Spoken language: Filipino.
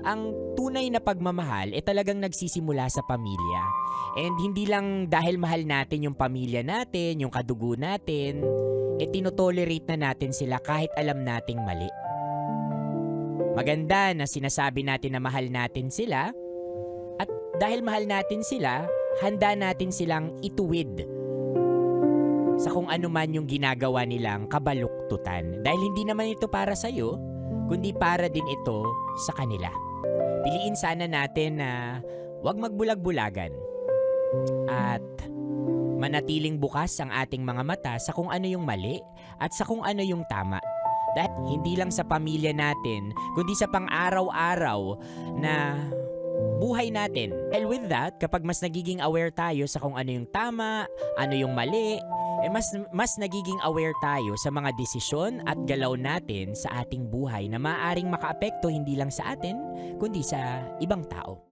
ang tunay na pagmamahal talagang nagsisimula sa pamilya. And hindi lang dahil mahal natin yung pamilya natin, yung kadugo natin, tinotolerate na natin sila kahit alam nating mali. Maganda na sinasabi natin na mahal natin sila, at dahil mahal natin sila, handa natin silang ituwid sa kung ano man yung ginagawa nilang kabaluktutan. Dahil hindi naman ito para sa'yo, kundi para din ito sa kanila. Piliin sana natin na huwag magbulag-bulagan at manatiling bukas ang ating mga mata sa kung ano yung mali at sa kung ano yung tama. Dahil hindi lang sa pamilya natin, kundi sa pang-araw-araw na buhay natin. And with that, kapag mas nagiging aware tayo sa kung ano yung tama, ano yung mali, mas nagiging aware tayo sa mga desisyon at galaw natin sa ating buhay na maaaring makaapekto hindi lang sa atin, kundi sa ibang tao.